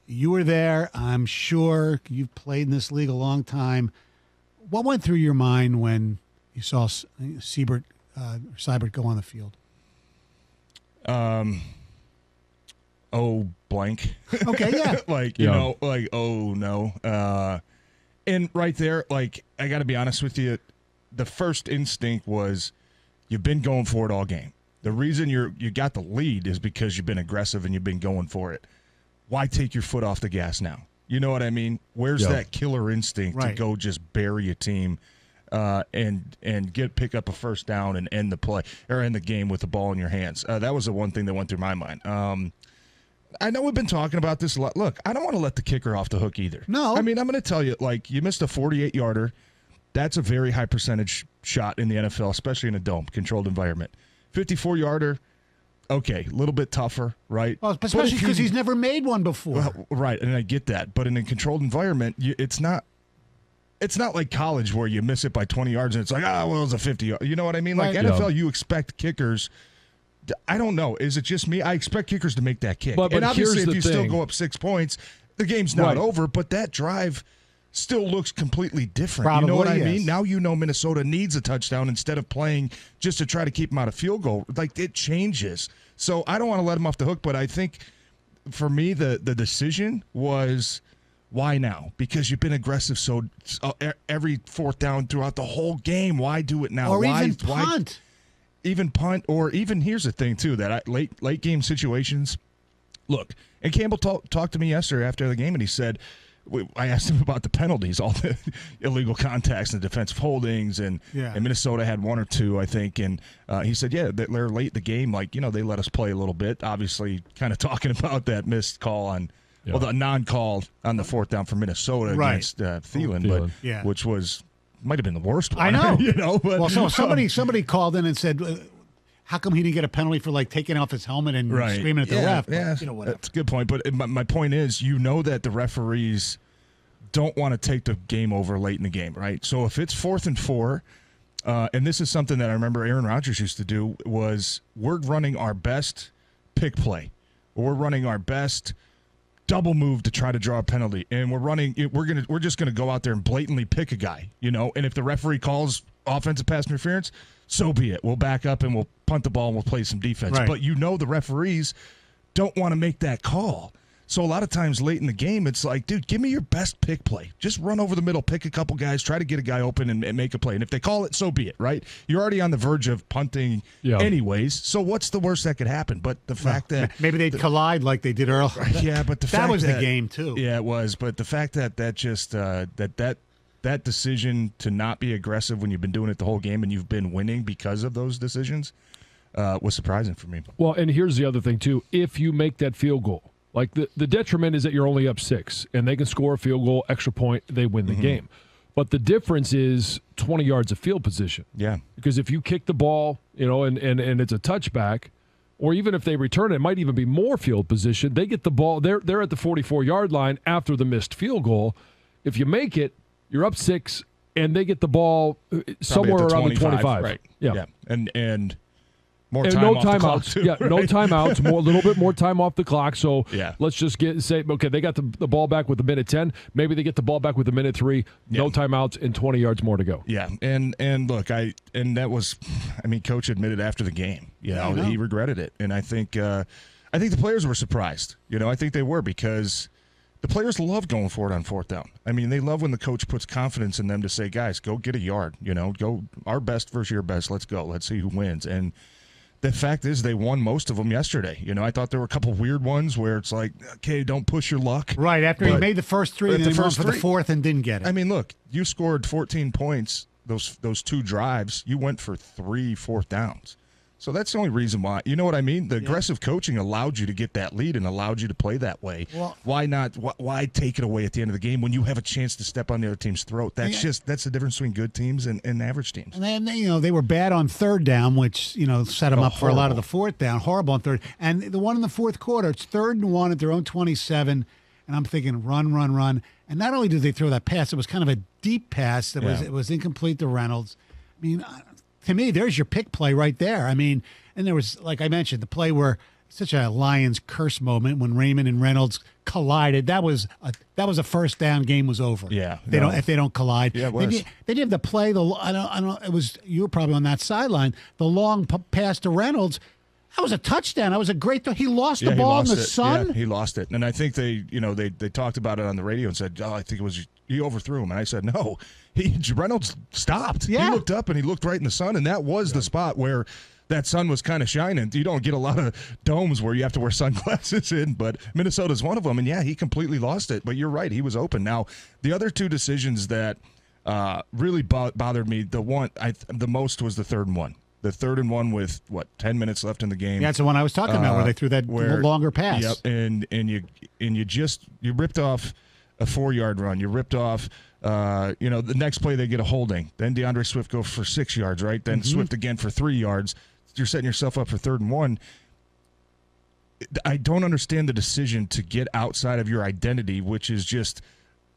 You were there. I'm sure you've played in this league a long time. What went through your mind when you saw Seibert go on the field? Oh, blank. Okay, yeah. Oh, no. And right there, I got to be honest with you, the first instinct was you've been going for it all game. The reason you got the lead is because you've been aggressive and you've been going for it. Why take your foot off the gas now? You know what I mean? Where's that killer instinct to go just bury a team and pick up a first down and end the play or end the game with the ball in your hands? That was the one thing that went through my mind. I know we've been talking about this a lot. Look, I don't want to let the kicker off the hook either. No. I mean, I'm going to tell you, you missed a 48-yarder. That's a very high percentage shot in the NFL, especially in a dome, controlled environment. 54-yarder, okay, a little bit tougher, right? Well, especially because he's never made one before. Well, right, and I get that. But in a controlled environment, it's not like college where you miss it by 20 yards and it's like, it's a 50. You know what I mean? Like NFL, you expect kickers. I don't know. Is it just me? I expect kickers to make that kick. But and obviously, if you thing. still go up 6 points, the game's not over. But that drive still looks completely different. Probably, you know what I yes. mean? Now you know Minnesota needs a touchdown instead of playing just to try to keep them out of field goal. It changes. So I don't want to let them off the hook, but I think for me the decision was why now? Because you've been aggressive so every fourth down throughout the whole game. Why do it now? Or even punt. Even punt, or even here's the thing too, that late game situations. Look, and Campbell talked to me yesterday after the game, and he said, I asked him about the penalties, all the illegal contacts and defensive holdings, and Minnesota had one or two, I think, and he said, they're late in the game, they let us play a little bit. Obviously, kind of talking about that missed call on, the non-call on the fourth down for Minnesota against Thielen, but which was. Might have been the worst one. I know. But so somebody called in and said, how come he didn't get a penalty for taking off his helmet and screaming at the ref? Yeah, But, that's a good point. But my point is, that the referees don't want to take the game over late in the game, right? So if it's 4th and 4, and this is something that I remember Aaron Rodgers used to do, was we're running our best pick play, or we're running our best double move to try to draw a penalty, and we're just gonna go out there and blatantly pick a guy, and if the referee calls offensive pass interference, so be it. We'll back up and we'll punt the ball and we'll play some defense. Right. But the referees don't want to make that call. So a lot of times late in the game, it's like, dude, give me your best pick play. Just run over the middle, pick a couple guys, try to get a guy open and make a play. And if they call it, so be it, right? You're already on the verge of punting anyways. So what's the worst that could happen? But the fact that maybe they'd collide like they did earlier. Yeah, but the that fact was the game too. Yeah, it was. But the fact that just that decision to not be aggressive when you've been doing it the whole game and you've been winning because of those decisions was surprising for me. Well, and here's the other thing too: if you make that field goal. The detriment is that you're only up 6, and they can score a field goal, extra point, they win the game. But the difference is 20 yards of field position. Yeah. Because if you kick the ball, and it's a touchback, or even if they return it might even be more field position, they get the ball, they're at the 44-yard line after the missed field goal. If you make it, you're up 6, and they get the ball somewhere around the 25. Right. Yeah. And more and time no off the clock timeouts. too, Yeah, right? no timeouts. A little bit more time off the clock. So Yeah. let's just say, okay, they got the ball back with a minute 10. Maybe they get the ball back with a minute 3. No timeouts and 20 yards more to go. Yeah, and look, that was, Coach admitted after the game, that he regretted it, and I think the players were surprised. I think they were, because the players love going for it on fourth down. They love when the coach puts confidence in them to say, guys, go get a yard. Go our best versus your best. Let's go. Let's see who wins. And the fact is, they won most of them yesterday. I thought there were a couple weird ones where it's like, okay, don't push your luck. Right, after he made the first 3, and then he went for the fourth and didn't get it. Look, you scored 14 points, those 2 drives. You went for 3 fourth downs. So that's the only reason why. You know what I mean? The aggressive coaching allowed you to get that lead and allowed you to play that way. Well, why not? Why take it away at the end of the game when you have a chance to step on the other team's throat? That's the difference between good teams and average teams. And then, they were bad on third down, which, set them up for a lot of the fourth down. Horrible on third. And the one in the fourth quarter, it's 3rd and 1 at their own 27. And I'm thinking, run. And not only did they throw that pass, it was kind of a deep pass that was incomplete to Reynolds. To me, there's your pick play right there. And there was, like I mentioned, the play where such a Lions curse moment when Raymond and Reynolds collided. That was a first down. Game was over. Yeah, if they don't collide. Yeah, it was. They didn't have to play the. I don't. It was, you were probably on that sideline. The long pass to Reynolds. That was a touchdown. That was a great. He lost the ball in the sun. Yeah, he lost it, and I think they talked about it on the radio and said, "Oh, I think it was he overthrew him." And I said, "No, Reynolds stopped. Yeah. He looked up and he looked right in the sun, and that was the spot where that sun was kind of shining. You don't get a lot of domes where you have to wear sunglasses in, but Minnesota's one of them. And yeah, he completely lost it. But you're right, he was open. Now, the other two decisions that really bothered me, the most was the 3rd and 1. The 3rd and 1 with 10 minutes left in the game. Yeah, that's the one I was talking about where they threw that longer pass. Yep, and you ripped off a 4-yard run. You ripped off. The next play they get a holding. Then DeAndre Swift goes for 6 yards, right? Then Swift again for 3 yards. You're setting yourself up for 3rd and 1. I don't understand the decision to get outside of your identity, which is just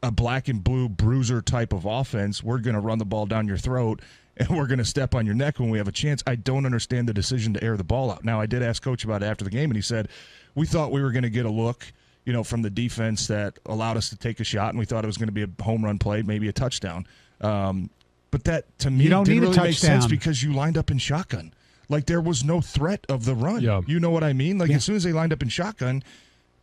a black and blue bruiser type of offense. We're going to run the ball down your throat, and we're going to step on your neck when we have a chance. I don't understand the decision to air the ball out. Now, I did ask Coach about it after the game, and he said, we thought we were going to get a look, from the defense that allowed us to take a shot, and we thought it was going to be a home run play, maybe a touchdown. But that, to me, didn't really make sense because you lined up in shotgun. Like, there was no threat of the run. Yeah. You know what I mean? Like, as soon as they lined up in shotgun,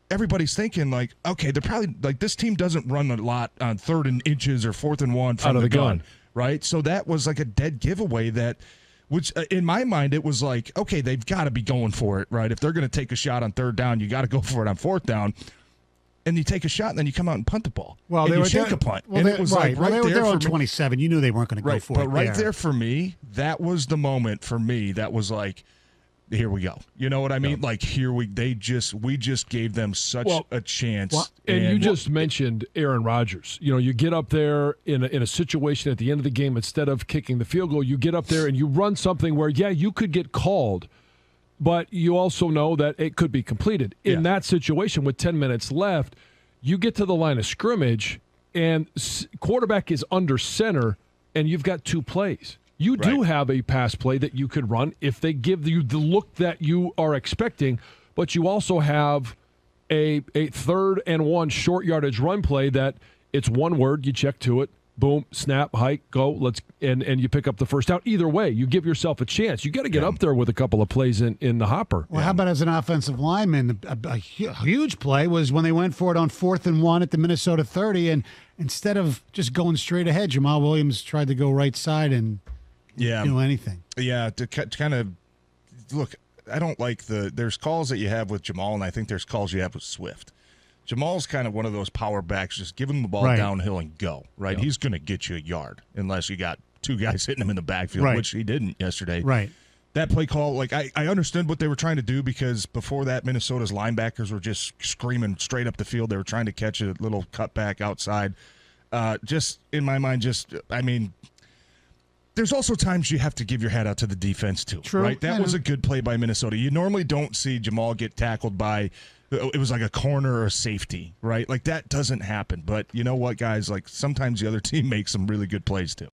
everybody's thinking, like, okay, they're probably, like, this team doesn't run a lot on 3rd and inches or 4th and 1 from out of the gun. Right? So that was like a dead giveaway which in my mind, it was like, okay, they've got to be going for it, right? If they're going to take a shot on 3rd down, you got to go for it on 4th down. And you take a shot, and then you come out and punt the ball. Well, and they you were shake a punt. Well, and it was right. like They were on 27. You knew they weren't going to go for it. But right there for me, that was the moment for me that was like, here we go. You know what I mean? Yeah. Like, we just gave them such a chance. Well, and you just mentioned Aaron Rodgers. You get up there in a situation at the end of the game, instead of kicking the field goal, you get up there and you run something where, you could get called, but you also know that it could be completed. In that situation with 10 minutes left, you get to the line of scrimmage, and quarterback is under center, and you've got 2 plays. You do have a pass play that you could run if they give you the look that you are expecting, but you also have a 3rd and 1 short yardage run play that it's one word, you check to it, boom, snap, hike, go, and you pick up the first down. Either way, you give yourself a chance. You got to get up there with a couple of plays in the hopper. Well, how about as an offensive lineman? A huge play was when they went for it on 4th and 1 at the Minnesota 30, and instead of just going straight ahead, Jamal Williams tried to go right side and do anything. Yeah, to kind of look, I don't like there's calls that you have with Jamal, and I think there's calls you have with Swift. Jamal's kind of one of those power backs, just give him the ball downhill and go, right? Yep. He's going to get you a yard unless you got 2 guys hitting him in the backfield, which he didn't yesterday. Right. That play call, like, I understood what they were trying to do because before that, Minnesota's linebackers were just screaming straight up the field. They were trying to catch a little cutback outside. Just, in my mind, there's also times you have to give your hat out to the defense, too. True. Right? That was a good play by Minnesota. You normally don't see Jamal get tackled by – it was like a corner or a safety, right? Like, that doesn't happen. But you know what, guys? Like, sometimes the other team makes some really good plays, too.